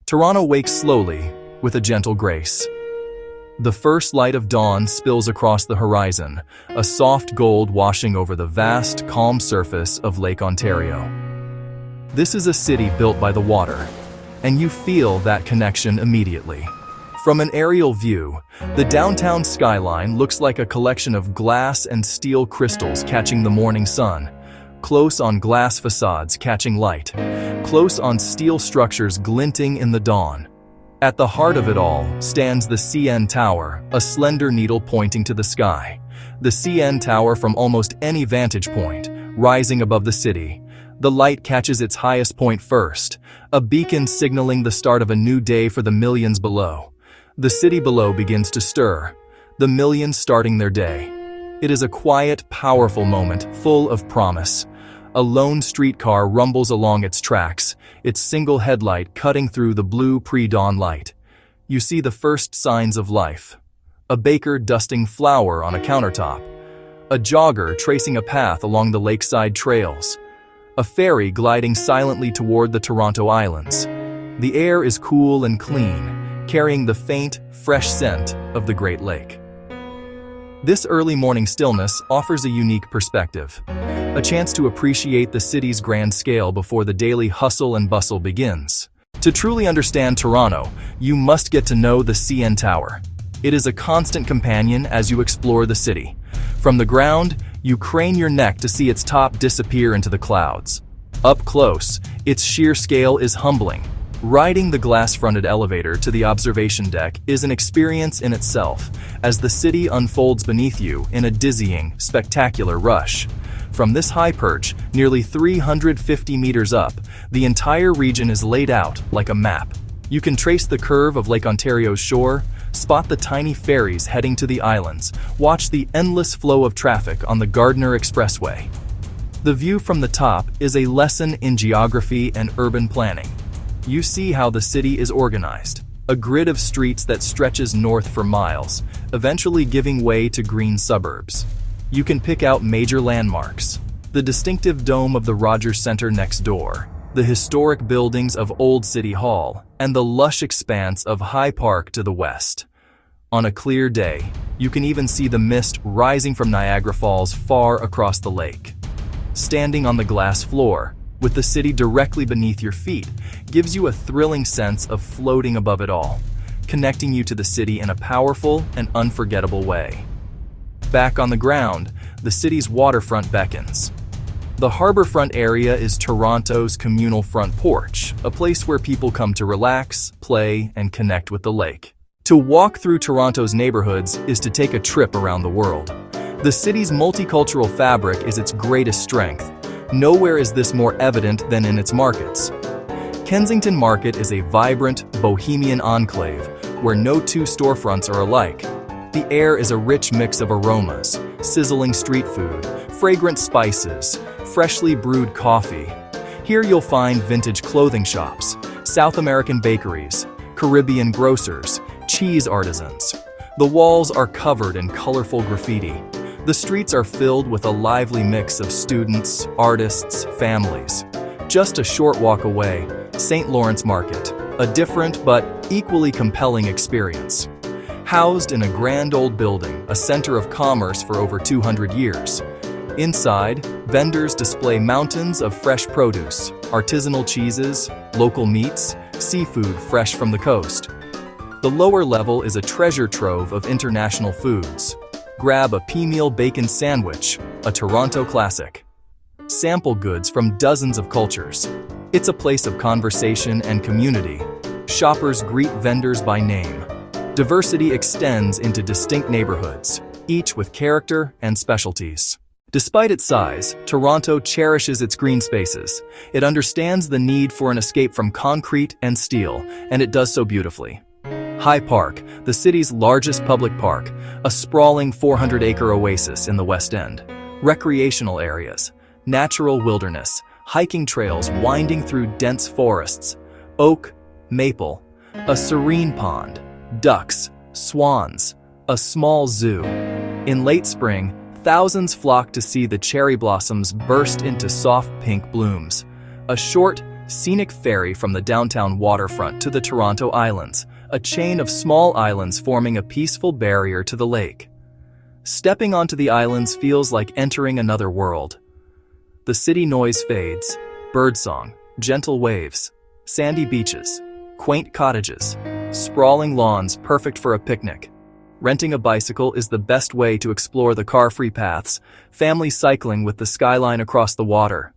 Toronto wakes slowly, with a gentle grace. The first light of dawn spills across the horizon, a soft gold washing over the vast, calm surface of Lake Ontario. This is a city built by the water, and you feel that connection immediately. From an aerial view, the downtown skyline looks like a collection of glass and steel crystals catching the morning sun, close on glass facades catching light, close on steel structures glinting in the dawn. At the heart of it all stands the CN Tower, a slender needle pointing to the sky. The CN Tower from almost any vantage point, rising above the city. The light catches its highest point first, a beacon signaling the start of a new day for the millions below. The city below begins to stir, the millions starting their day. It is a quiet, powerful moment, full of promise. A lone streetcar rumbles along its tracks, its single headlight cutting through the blue pre-dawn light. You see the first signs of life. A baker dusting flour on a countertop. A jogger tracing a path along the lakeside trails. A ferry gliding silently toward the Toronto Islands. The air is cool and clean, carrying the faint, fresh scent of the Great Lake. This early morning stillness offers a unique perspective, a chance to appreciate the city's grand scale before the daily hustle and bustle begins. To truly understand Toronto, you must get to know the CN Tower. It is a constant companion as you explore the city. From the ground, you crane your neck to see its top disappear into the clouds. Up close, its sheer scale is humbling. Riding the glass-fronted elevator to the observation deck is an experience in itself, as the city unfolds beneath you in a dizzying, spectacular rush. From this high perch, nearly 350 meters up, the entire region is laid out like a map. You can trace the curve of Lake Ontario's shore, spot the tiny ferries heading to the islands, watch the endless flow of traffic on the Gardiner Expressway. The view from the top is a lesson in geography and urban planning. You see how the city is organized, a grid of streets that stretches north for miles, eventually giving way to green suburbs. You can pick out major landmarks, the distinctive dome of the Rogers Centre next door, the historic buildings of Old City Hall, and the lush expanse of High Park to the west. On a clear day, you can even see the mist rising from Niagara Falls far across the lake. Standing on the glass floor, with the city directly beneath your feet, gives you a thrilling sense of floating above it all, connecting you to the city in a powerful and unforgettable way. Back on the ground, the city's waterfront beckons. The harborfront area is Toronto's communal front porch, a place where people come to relax, play, and connect with the lake. To walk through Toronto's neighborhoods is to take a trip around the world. The city's multicultural fabric is its greatest strength. Nowhere is this more evident than in its markets. Kensington Market is a vibrant, bohemian enclave where no two storefronts are alike. The air is a rich mix of aromas, sizzling street food, fragrant spices, freshly brewed coffee. Here you'll find vintage clothing shops, South American bakeries, Caribbean grocers, cheese artisans. The walls are covered in colorful graffiti. The streets are filled with a lively mix of students, artists, families. Just a short walk away, St. Lawrence Market, a different but equally compelling experience. Housed in a grand old building, a center of commerce for over 200 years. Inside, vendors display mountains of fresh produce, artisanal cheeses, local meats, seafood fresh from the coast. The lower level is a treasure trove of international foods. Grab a pea-meal bacon sandwich, a Toronto classic. Sample goods from dozens of cultures. It's a place of conversation and community. Shoppers greet vendors by name. Diversity extends into distinct neighborhoods, each with character and specialties. Despite its size, Toronto cherishes its green spaces. It understands the need for an escape from concrete and steel, and it does so beautifully. High Park, the city's largest public park, a sprawling 400-acre oasis in the West End. Recreational areas, natural wilderness, hiking trails winding through dense forests, oak, maple, a serene pond, ducks, swans, a small zoo. In late spring, thousands flock to see the cherry blossoms burst into soft pink blooms. A short, Scenic ferry from the downtown waterfront to the Toronto Islands, a chain of small islands forming a peaceful barrier to the lake. Stepping onto the islands feels like entering another world. The city noise fades, birdsong, gentle waves, sandy beaches, quaint cottages, sprawling lawns perfect for a picnic. Renting a bicycle is the best way to explore the car-free paths, family cycling with the skyline across the water.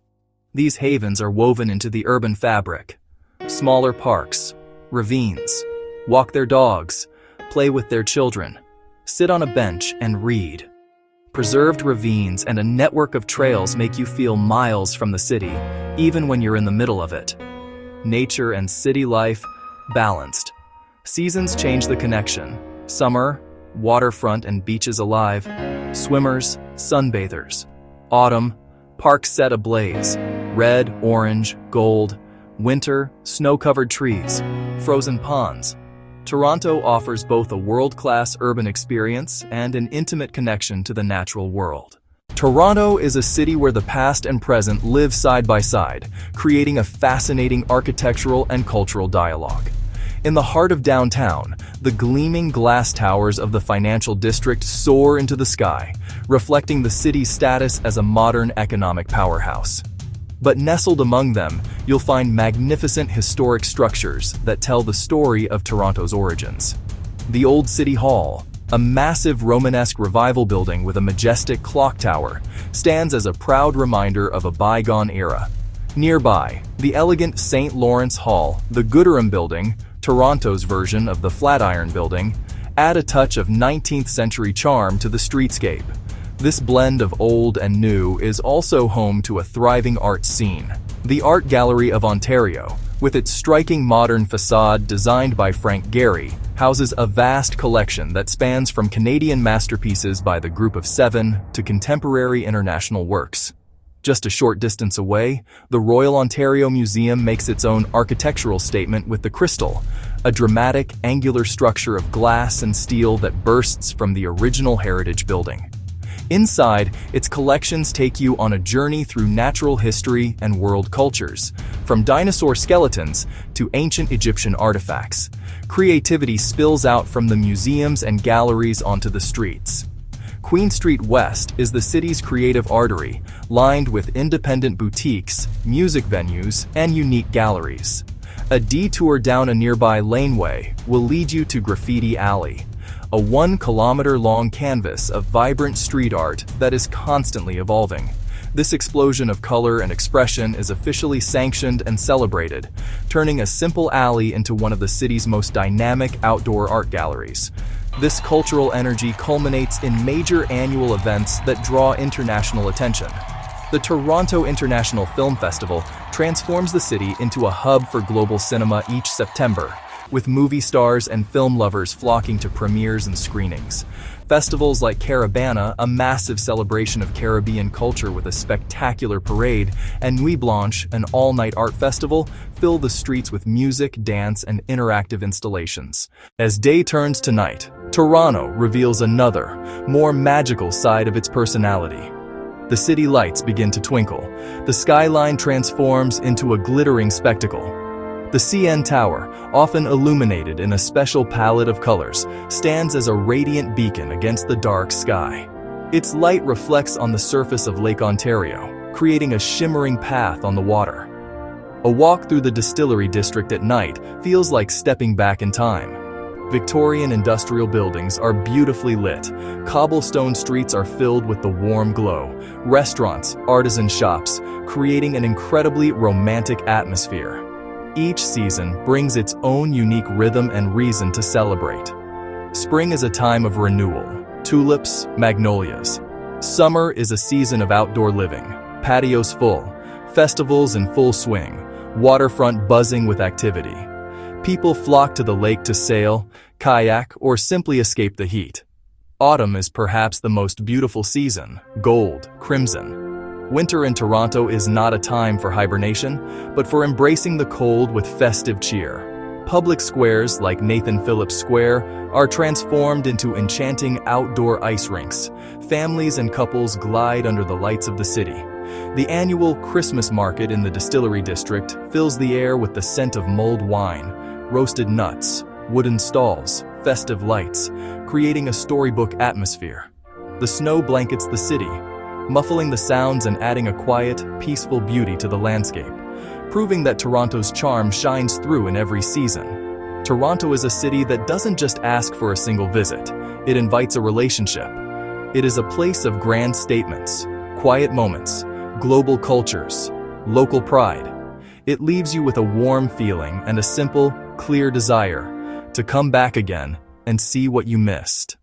These havens are woven into the urban fabric. Smaller parks, ravines, walk their dogs, play with their children, sit on a bench and read. Preserved ravines and a network of trails make you feel miles from the city, even when you're in the middle of it. Nature and city life, balanced. Seasons change the connection. Summer, waterfront and beaches alive. Swimmers, sunbathers. Autumn, parks set ablaze. Red, orange, gold. Winter, snow-covered trees. Frozen ponds. Toronto offers both a world-class urban experience and an intimate connection to the natural world. Toronto is a city where the past and present live side by side, creating a fascinating architectural and cultural dialogue. In the heart of downtown, the gleaming glass towers of the financial district soar into the sky, reflecting the city's status as a modern economic powerhouse. But nestled among them, you'll find magnificent historic structures that tell the story of Toronto's origins. The Old City Hall, a massive Romanesque revival building with a majestic clock tower, stands as a proud reminder of a bygone era. Nearby, the elegant St. Lawrence Hall, the Gooderham Building, Toronto's version of the Flatiron Building, add a touch of 19th century charm to the streetscape. This blend of old and new is also home to a thriving art scene. The Art Gallery of Ontario, with its striking modern facade designed by Frank Gehry, houses a vast collection that spans from Canadian masterpieces by the Group of Seven to contemporary international works. Just a short distance away, the Royal Ontario Museum makes its own architectural statement with the Crystal, a dramatic, angular structure of glass and steel that bursts from the original heritage building. Inside, its collections take you on a journey through natural history and world cultures, from dinosaur skeletons to ancient Egyptian artifacts. Creativity spills out from the museums and galleries onto the streets. Queen Street West is the city's creative artery, lined with independent boutiques, music venues, and unique galleries. A detour down a nearby laneway will lead you to Graffiti Alley, a 1-kilometer-long canvas of vibrant street art that is constantly evolving. This explosion of color and expression is officially sanctioned and celebrated, turning a simple alley into one of the city's most dynamic outdoor art galleries. This cultural energy culminates in major annual events that draw international attention. The Toronto International Film Festival transforms the city into a hub for global cinema each September, with movie stars and film lovers flocking to premieres and screenings. Festivals like Caribana, a massive celebration of Caribbean culture with a spectacular parade, and Nuit Blanche, an all-night art festival, fill the streets with music, dance, and interactive installations. As day turns to night, Toronto reveals another, more magical side of its personality. The city lights begin to twinkle. The skyline transforms into a glittering spectacle. The CN Tower, often illuminated in a special palette of colors, stands as a radiant beacon against the dark sky. Its light reflects on the surface of Lake Ontario, creating a shimmering path on the water. A walk through the Distillery District at night feels like stepping back in time. Victorian industrial buildings are beautifully lit. Cobblestone streets are filled with the warm glow. Restaurants, artisan shops, creating an incredibly romantic atmosphere. Each season brings its own unique rhythm and reason to celebrate. Spring is a time of renewal. Tulips, magnolias. Summer is a season of outdoor living. Patios full. Festivals in full swing. Waterfront buzzing with activity. People flock to the lake to sail, kayak, or simply escape the heat. Autumn is perhaps the most beautiful season, gold, crimson. Winter in Toronto is not a time for hibernation, but for embracing the cold with festive cheer. Public squares like Nathan Phillips Square are transformed into enchanting outdoor ice rinks. Families and couples glide under the lights of the city. The annual Christmas market in the Distillery District fills the air with the scent of mulled wine, roasted nuts, wooden stalls, festive lights, creating a storybook atmosphere. The snow blankets the city, muffling the sounds and adding a quiet, peaceful beauty to the landscape, proving that Toronto's charm shines through in every season. Toronto is a city that doesn't just ask for a single visit, it invites a relationship. It is a place of grand statements, quiet moments, global cultures, local pride. It leaves you with a warm feeling and a simple, clear desire to come back again and see what you missed.